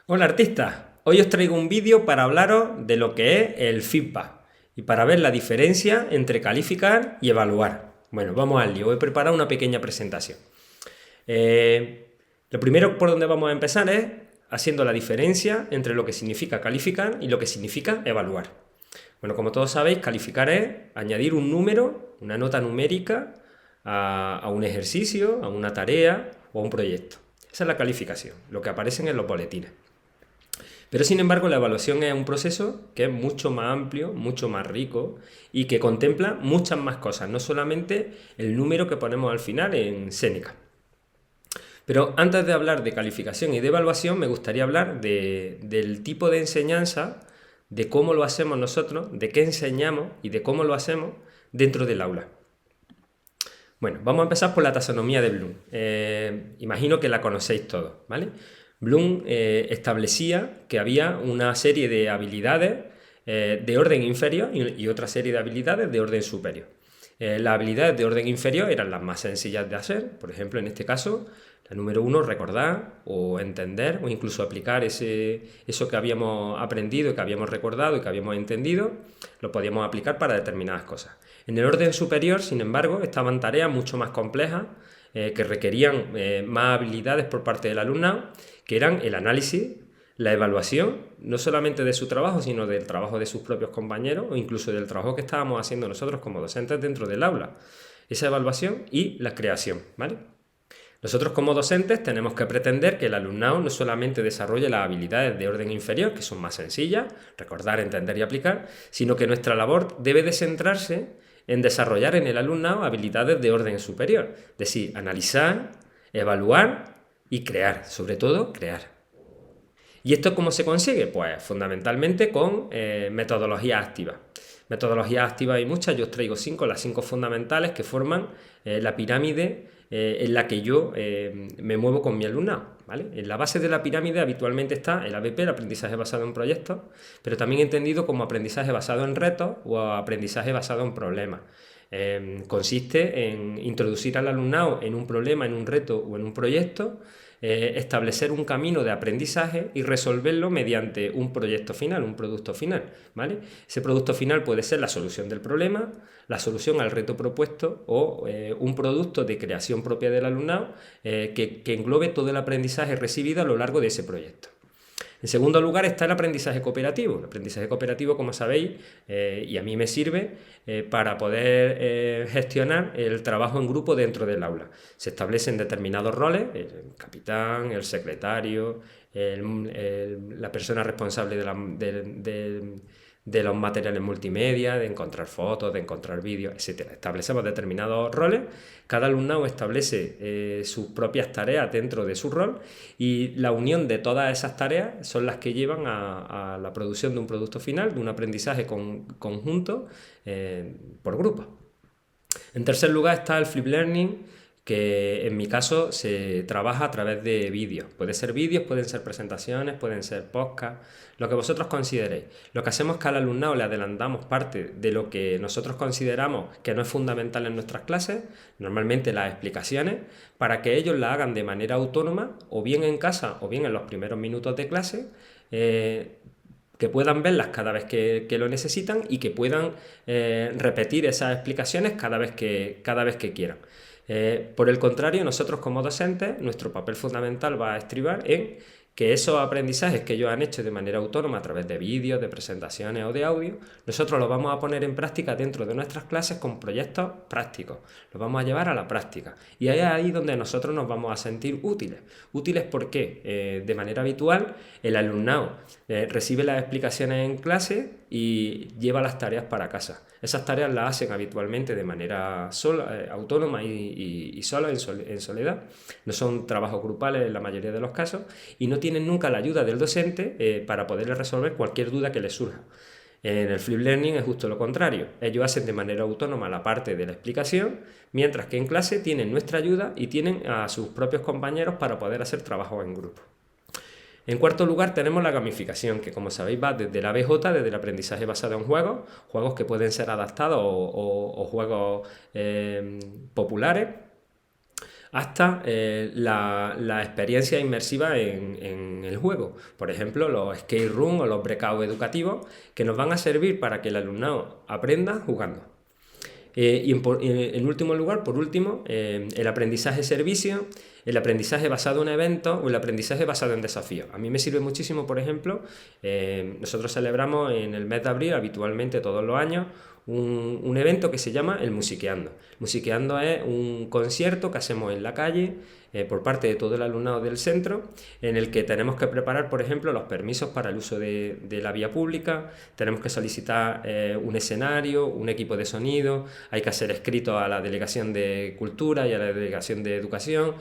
Hola artistas, hoy os traigo un vídeo para hablaros de lo que es el feedback y para ver la diferencia entre calificar y evaluar. Bueno, vamos al lío, voy a preparar una pequeña presentación. Lo primero por donde vamos a empezar es haciendo la diferencia entre lo que significa calificar y lo que significa evaluar. Bueno, como todos sabéis, calificar es añadir un número, una nota numérica a un ejercicio, a una tarea o a un proyecto. Esa es la calificación, lo que aparecen en los boletines. Pero sin embargo, la evaluación es un proceso que es mucho más amplio, mucho más rico y que contempla muchas más cosas, no solamente el número que ponemos al final en Séneca. Pero antes de hablar de calificación y de evaluación, me gustaría hablar del tipo de enseñanza, de cómo lo hacemos nosotros, de qué enseñamos y de cómo lo hacemos dentro del aula. Bueno, vamos a empezar por la taxonomía de Bloom. Imagino que la conocéis todos, ¿vale? Bloom establecía que había una serie de habilidades de orden inferior y otra serie de habilidades de orden superior. Las habilidades de orden inferior eran las más sencillas de hacer, por ejemplo, en este caso, la número uno, recordar o entender o incluso aplicar eso que habíamos aprendido, que habíamos recordado y que habíamos entendido, lo podíamos aplicar para determinadas cosas. En el orden superior, sin embargo, estaban tareas mucho más complejas que requerían más habilidades por parte del alumnado, que eran el análisis, la evaluación, no solamente de su trabajo, sino del trabajo de sus propios compañeros o incluso del trabajo que estábamos haciendo nosotros como docentes dentro del aula. Esa evaluación y la creación, ¿vale? Nosotros como docentes tenemos que pretender que el alumnado no solamente desarrolle las habilidades de orden inferior, que son más sencillas, recordar, entender y aplicar, sino que nuestra labor debe de centrarse en desarrollar en el alumnado habilidades de orden superior, es decir, analizar, evaluar y crear, sobre todo crear. ¿Y esto cómo se consigue? Pues fundamentalmente con metodologías activas. Metodologías activas hay muchas, yo os traigo las cinco fundamentales que forman la pirámide en la que yo me muevo con mi alumnado. ¿Vale? En la base de la pirámide habitualmente está el ABP, el aprendizaje basado en proyectos, pero también entendido como aprendizaje basado en retos o aprendizaje basado en problemas. Consiste en introducir al alumnado en un problema, en un reto o en un proyecto, establecer un camino de aprendizaje y resolverlo mediante un proyecto final, un producto final, ¿vale? Ese producto final puede ser la solución del problema, la solución al reto propuesto o un producto de creación propia del alumnado que englobe todo el aprendizaje recibido a lo largo de ese proyecto. En segundo lugar está el aprendizaje cooperativo. El aprendizaje cooperativo, como sabéis, y a mí me sirve para poder gestionar el trabajo en grupo dentro del aula. Se establecen determinados roles, el capitán, el secretario, la persona responsable de los materiales multimedia, de encontrar fotos, de encontrar vídeos, etc. Establecemos determinados roles, cada alumnado establece sus propias tareas dentro de su rol y la unión de todas esas tareas son las que llevan a la producción de un producto final, de un aprendizaje conjunto por grupo. En tercer lugar está el flip learning, que en mi caso se trabaja a través de vídeos. Puede ser vídeos, pueden ser presentaciones, pueden ser podcasts, lo que vosotros consideréis. Lo que hacemos es que al alumnado le adelantamos parte de lo que nosotros consideramos que no es fundamental en nuestras clases, normalmente las explicaciones, para que ellos la hagan de manera autónoma, o bien en casa o bien en los primeros minutos de clase, que puedan verlas cada vez que lo necesitan y que puedan repetir esas explicaciones cada vez que quieran. Por el contrario, nosotros como docentes, nuestro papel fundamental va a estribar en que esos aprendizajes que ellos han hecho de manera autónoma a través de vídeos, de presentaciones o de audio, nosotros los vamos a poner en práctica dentro de nuestras clases con proyectos prácticos. Los vamos a llevar a la práctica. Y es ahí donde nosotros nos vamos a sentir útiles. Útiles porque de manera habitual el alumnado recibe las explicaciones en clase y lleva las tareas para casa. Esas tareas las hacen habitualmente de manera sola, autónoma y sola, en soledad. No son trabajos grupales en la mayoría de los casos y no tienen nunca la ayuda del docente para poderles resolver cualquier duda que les surja. En el flip learning es justo lo contrario. Ellos hacen de manera autónoma la parte de la explicación, mientras que en clase tienen nuestra ayuda y tienen a sus propios compañeros para poder hacer trabajos en grupo. En cuarto lugar tenemos la gamificación, que como sabéis va desde la ABJ, desde el aprendizaje basado en juegos, juegos que pueden ser adaptados o juegos populares, hasta la experiencia inmersiva en el juego. Por ejemplo, los skate room o los breakout educativos, que nos van a servir para que el alumnado aprenda jugando. En último lugar, por último, el aprendizaje-servicio, el aprendizaje basado en eventos o el aprendizaje basado en desafíos. A mí me sirve muchísimo, por ejemplo, nosotros celebramos en el mes de abril, habitualmente todos los años, un evento que se llama el Musiqueando. Musiqueando es un concierto que hacemos en la calle por parte de todo el alumnado del centro, en el que tenemos que preparar, por ejemplo, los permisos para el uso de la vía pública, tenemos que solicitar un escenario, un equipo de sonido, hay que hacer escritos a la Delegación de Cultura y a la Delegación de Educación,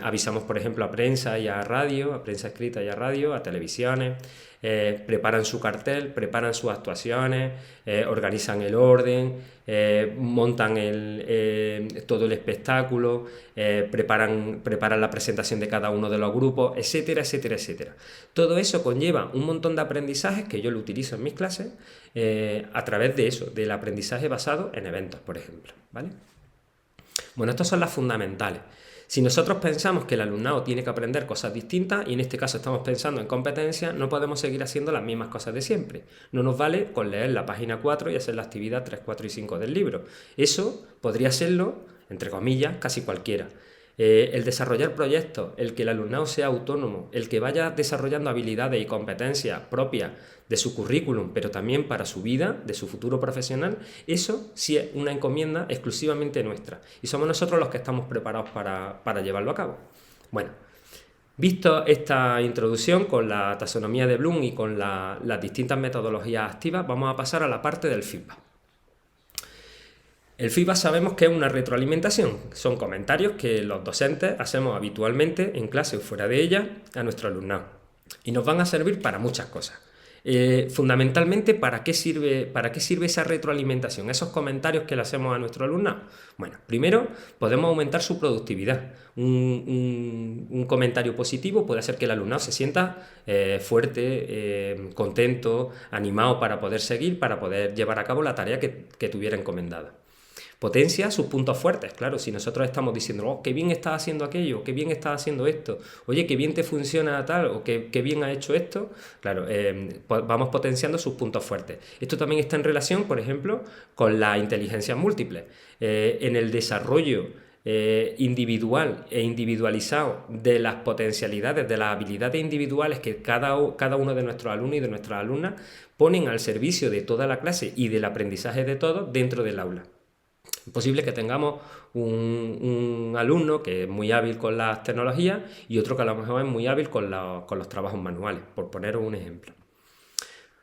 avisamos, por ejemplo, a prensa y a radio, a prensa escrita y a radio, a televisiones. Preparan su cartel, preparan sus actuaciones, organizan el orden, montan todo el espectáculo, preparan la presentación de cada uno de los grupos, etcétera, etcétera, etcétera. Todo eso conlleva un montón de aprendizajes que yo lo utilizo en mis clases a través de eso, del aprendizaje basado en eventos, por ejemplo, ¿vale? Bueno, estas son las fundamentales. Si nosotros pensamos que el alumnado tiene que aprender cosas distintas, y en este caso estamos pensando en competencias, no podemos seguir haciendo las mismas cosas de siempre. No nos vale con leer la página 4 y hacer la actividad 3, 4 y 5 del libro. Eso podría serlo, entre comillas, casi cualquiera. El desarrollar proyectos, el que el alumnado sea autónomo, el que vaya desarrollando habilidades y competencias propias de su currículum, pero también para su vida, de su futuro profesional, eso sí es una encomienda exclusivamente nuestra. Y somos nosotros los que estamos preparados para llevarlo a cabo. Bueno, visto esta introducción con la taxonomía de Bloom y con las distintas metodologías activas, vamos a pasar a la parte del feedback. El feedback sabemos que es una retroalimentación, son comentarios que los docentes hacemos habitualmente en clase o fuera de ella a nuestro alumnado y nos van a servir para muchas cosas. Fundamentalmente, ¿para qué sirve esa retroalimentación, esos comentarios que le hacemos a nuestro alumnado? Bueno, primero podemos aumentar su productividad. Un comentario positivo puede hacer que el alumnado se sienta fuerte, contento, animado para poder seguir, para poder llevar a cabo la tarea que tuviera encomendada. Potencia sus puntos fuertes, claro, si nosotros estamos diciendo, oh, qué bien estás haciendo aquello, qué bien estás haciendo esto, oye, qué bien te funciona tal, o qué bien has hecho esto, claro, vamos potenciando sus puntos fuertes. Esto también está en relación, por ejemplo, con la inteligencia múltiple. En el desarrollo individual e individualizado de las potencialidades, de las habilidades individuales que cada uno de nuestros alumnos y de nuestras alumnas ponen al servicio de toda la clase y del aprendizaje de todos dentro del aula. Es posible que tengamos un alumno que es muy hábil con las tecnologías y otro que a lo mejor es muy hábil con los trabajos manuales, por poneros un ejemplo.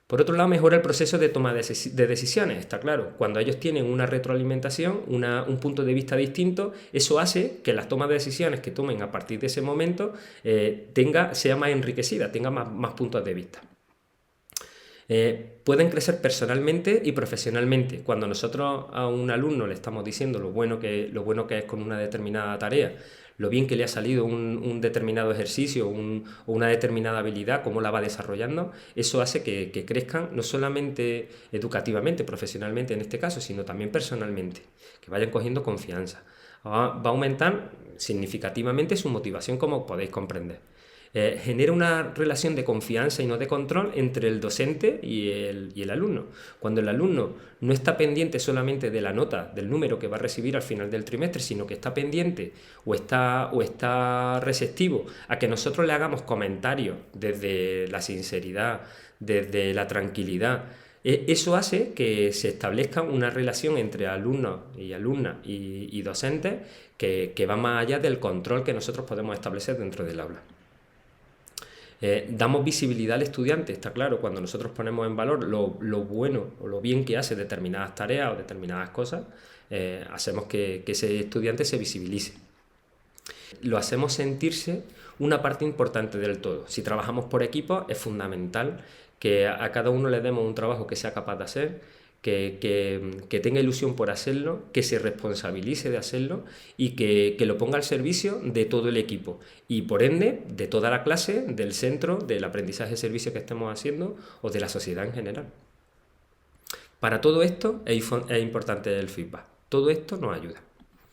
Por otro lado, mejora el proceso de toma de decisiones, está claro. Cuando ellos tienen una retroalimentación, un punto de vista distinto, eso hace que las tomas de decisiones que tomen a partir de ese momento sea más enriquecida, tenga más puntos de vista. Pueden crecer personalmente y profesionalmente. Cuando nosotros a un alumno le estamos diciendo lo bueno que es con una determinada tarea, lo bien que le ha salido un determinado ejercicio o una determinada habilidad, cómo la va desarrollando, eso hace que crezcan no solamente educativamente, profesionalmente en este caso, sino también personalmente, que vayan cogiendo confianza. Va a aumentar significativamente su motivación, como podéis comprender. Genera una relación de confianza y no de control entre el docente y el alumno. Cuando el alumno no está pendiente solamente de la nota, del número que va a recibir al final del trimestre, sino que está pendiente o está receptivo a que nosotros le hagamos comentarios desde la sinceridad, desde la tranquilidad, eso hace que se establezca una relación entre alumnos y alumnas y docentes que va más allá del control que nosotros podemos establecer dentro del aula. Damos visibilidad al estudiante, está claro, cuando nosotros ponemos en valor lo bueno o lo bien que hace determinadas tareas o determinadas cosas, hacemos que ese estudiante se visibilice. Lo hacemos sentirse una parte importante del todo. Si trabajamos por equipos, es fundamental que a cada uno le demos un trabajo que sea capaz de hacer, que tenga ilusión por hacerlo, que se responsabilice de hacerlo y que lo ponga al servicio de todo el equipo y por ende de toda la clase, del centro, del aprendizaje de servicio que estemos haciendo o de la sociedad en general. Para todo esto es importante el feedback. Todo esto nos ayuda.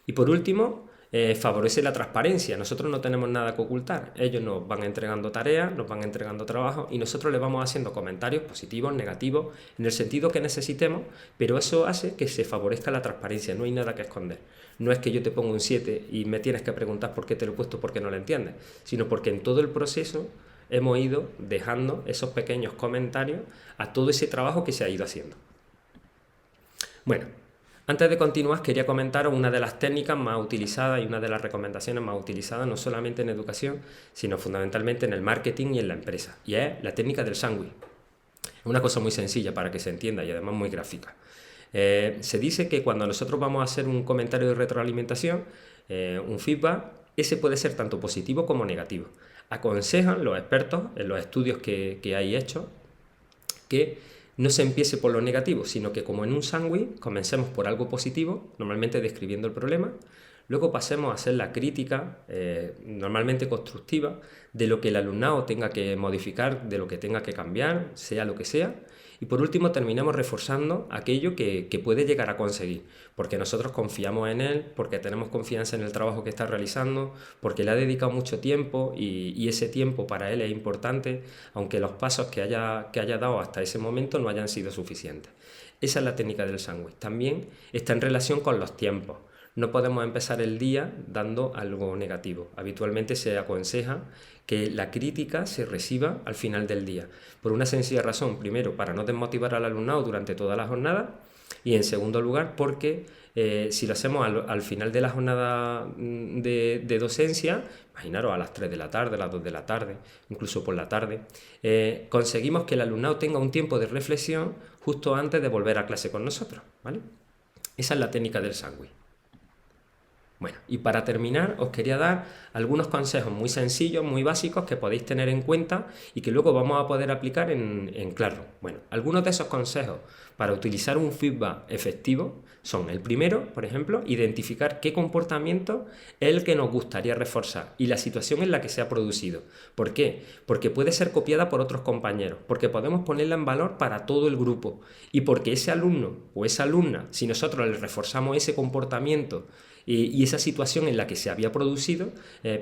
Y por último, favorece la transparencia. Nosotros no tenemos nada que ocultar. Ellos nos van entregando tareas, nos van entregando trabajo y nosotros les vamos haciendo comentarios positivos, negativos, en el sentido que necesitemos, pero eso hace que se favorezca la transparencia. No hay nada que esconder. No es que yo te ponga un 7 y me tienes que preguntar por qué te lo he puesto porque no lo entiendes, sino porque en todo el proceso hemos ido dejando esos pequeños comentarios a todo ese trabajo que se ha ido haciendo. Bueno, antes de continuar quería comentaros una de las técnicas más utilizadas y una de las recomendaciones más utilizadas no solamente en educación, sino fundamentalmente en el marketing y en la empresa, y es la técnica del sándwich. Es una cosa muy sencilla para que se entienda y además muy gráfica. Se dice que cuando nosotros vamos a hacer un comentario de retroalimentación, un feedback, ese puede ser tanto positivo como negativo. Aconsejan los expertos en los estudios que hay hechos que no se empiece por lo negativo, sino que como en un sándwich comencemos por algo positivo, normalmente describiendo el problema, luego pasemos a hacer la crítica, normalmente constructiva, de lo que el alumnado tenga que modificar, de lo que tenga que cambiar, sea lo que sea, y por último terminamos reforzando aquello que puede llegar a conseguir, porque nosotros confiamos en él, porque tenemos confianza en el trabajo que está realizando, porque le ha dedicado mucho tiempo y ese tiempo para él es importante, aunque los pasos que haya dado hasta ese momento no hayan sido suficientes. Esa es la técnica del sándwich. También está en relación con los tiempos. No podemos empezar el día dando algo negativo. Habitualmente se aconseja que la crítica se reciba al final del día, por una sencilla razón. Primero, para no desmotivar al alumnado durante toda la jornada, y en segundo lugar, porque si lo hacemos al final de la jornada de docencia, imaginaros a las 3 de la tarde, a las 2 de la tarde, incluso por la tarde, conseguimos que el alumnado tenga un tiempo de reflexión justo antes de volver a clase con nosotros, ¿vale? Esa es la técnica del sándwich. Bueno, y para terminar os quería dar algunos consejos muy sencillos, muy básicos que podéis tener en cuenta y que luego vamos a poder aplicar en Classroom. Bueno, algunos de esos consejos para utilizar un feedback efectivo son: el primero, por ejemplo, identificar qué comportamiento es el que nos gustaría reforzar y la situación en la que se ha producido. ¿Por qué? Porque puede ser copiada por otros compañeros, porque podemos ponerla en valor para todo el grupo y porque ese alumno o esa alumna, si nosotros le reforzamos ese comportamiento y esa situación en la que se había producido,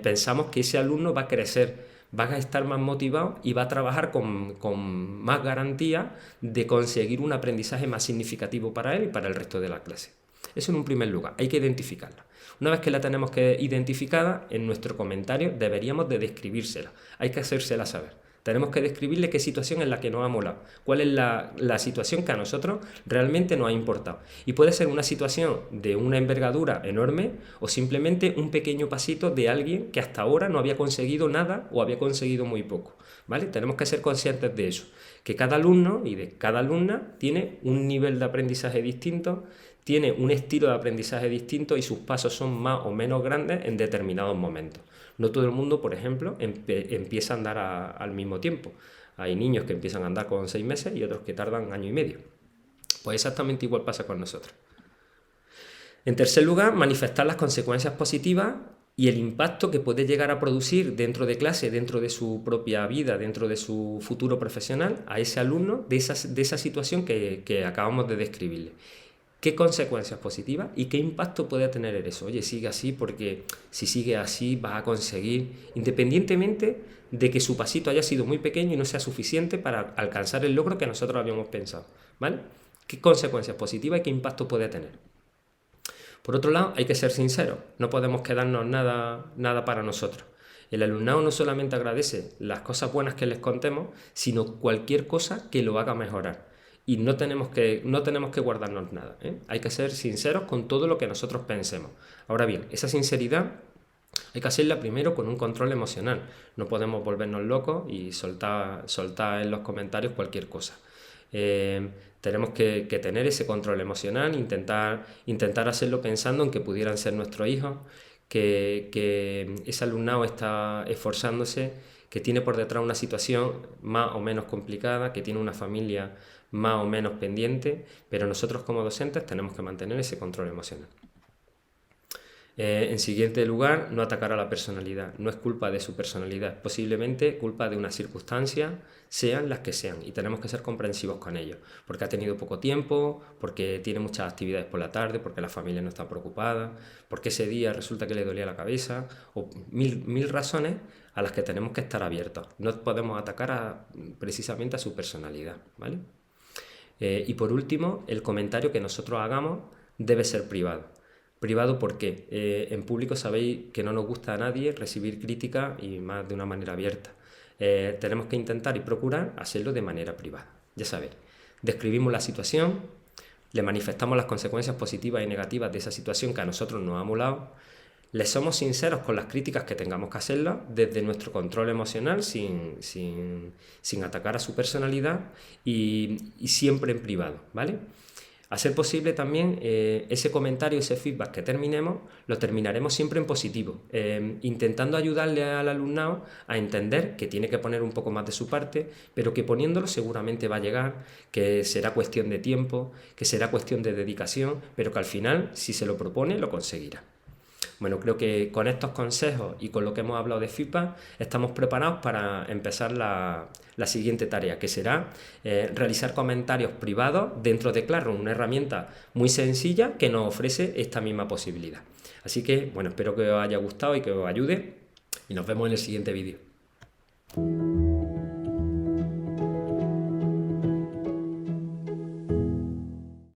pensamos que ese alumno va a crecer, va a estar más motivado y va a trabajar con más garantía de conseguir un aprendizaje más significativo para él y para el resto de la clase. Eso en un primer lugar, hay que identificarla. Una vez que la tenemos identificada, en nuestro comentario deberíamos de describírsela, hay que hacérsela saber. Tenemos que describirle qué situación es la que nos ha molado, cuál es la situación que a nosotros realmente nos ha importado. Y puede ser una situación de una envergadura enorme o simplemente un pequeño pasito de alguien que hasta ahora no había conseguido nada o había conseguido muy poco, ¿vale? Tenemos que ser conscientes de eso, que cada alumno y de cada alumna tiene un nivel de aprendizaje distinto, tiene un estilo de aprendizaje distinto y sus pasos son más o menos grandes en determinados momentos. No todo el mundo, por ejemplo, empieza a andar al mismo tiempo. Hay niños que empiezan a andar con 6 meses y otros que tardan 1 año y medio. Pues exactamente igual pasa con nosotros. En tercer lugar, manifestar las consecuencias positivas y el impacto que puede llegar a producir dentro de clase, dentro de su propia vida, dentro de su futuro profesional, a ese alumno de esa situación que acabamos de describirle. ¿Qué consecuencias positivas y qué impacto puede tener eso? Oye, sigue así porque si sigue así vas a conseguir, independientemente de que su pasito haya sido muy pequeño y no sea suficiente para alcanzar el logro que nosotros habíamos pensado, ¿vale? ¿Qué consecuencias positivas y qué impacto puede tener? Por otro lado, hay que ser sinceros, no podemos quedarnos nada para nosotros. El alumnado no solamente agradece las cosas buenas que les contemos, sino cualquier cosa que lo haga mejorar. Y no tenemos que guardarnos nada, ¿eh? Hay que ser sinceros con todo lo que nosotros pensemos. Ahora bien, esa sinceridad hay que hacerla primero con un control emocional. No podemos volvernos locos y soltar en los comentarios cualquier cosa. Tenemos que tener ese control emocional, intentar hacerlo pensando en que pudieran ser nuestros hijos, que ese alumnado está esforzándose, que tiene por detrás una situación más o menos complicada, que tiene una familia más o menos pendiente, pero nosotros como docentes tenemos que mantener ese control emocional. En siguiente lugar, no atacar a la personalidad. No es culpa de su personalidad, es posiblemente culpa de unas circunstancias, sean las que sean, y tenemos que ser comprensivos con ellos, porque ha tenido poco tiempo, porque tiene muchas actividades por la tarde, porque la familia no está preocupada, porque ese día resulta que le dolía la cabeza, o mil razones a las que tenemos que estar abiertos. No podemos atacar precisamente a su personalidad, ¿vale? Y por último, el comentario que nosotros hagamos debe ser privado. Privado porque en público sabéis que no nos gusta a nadie recibir críticas y más de una manera abierta. Tenemos que intentar y procurar hacerlo de manera privada. Ya sabéis, describimos la situación, le manifestamos las consecuencias positivas y negativas de esa situación que a nosotros nos ha molado, le somos sinceros con las críticas que tengamos que hacerlas desde nuestro control emocional sin atacar a su personalidad y siempre en privado, ¿vale? A ser posible también ese comentario, ese feedback que terminemos, lo terminaremos siempre en positivo, intentando ayudarle al alumnado a entender que tiene que poner un poco más de su parte, pero que poniéndolo seguramente va a llegar, que será cuestión de tiempo, que será cuestión de dedicación, pero que al final, si se lo propone, lo conseguirá. Bueno, creo que con estos consejos y con lo que hemos hablado de feedback estamos preparados para empezar la siguiente tarea, que será realizar comentarios privados dentro de Classroom, una herramienta muy sencilla que nos ofrece esta misma posibilidad. Así que, bueno, espero que os haya gustado y que os ayude y nos vemos en el siguiente vídeo.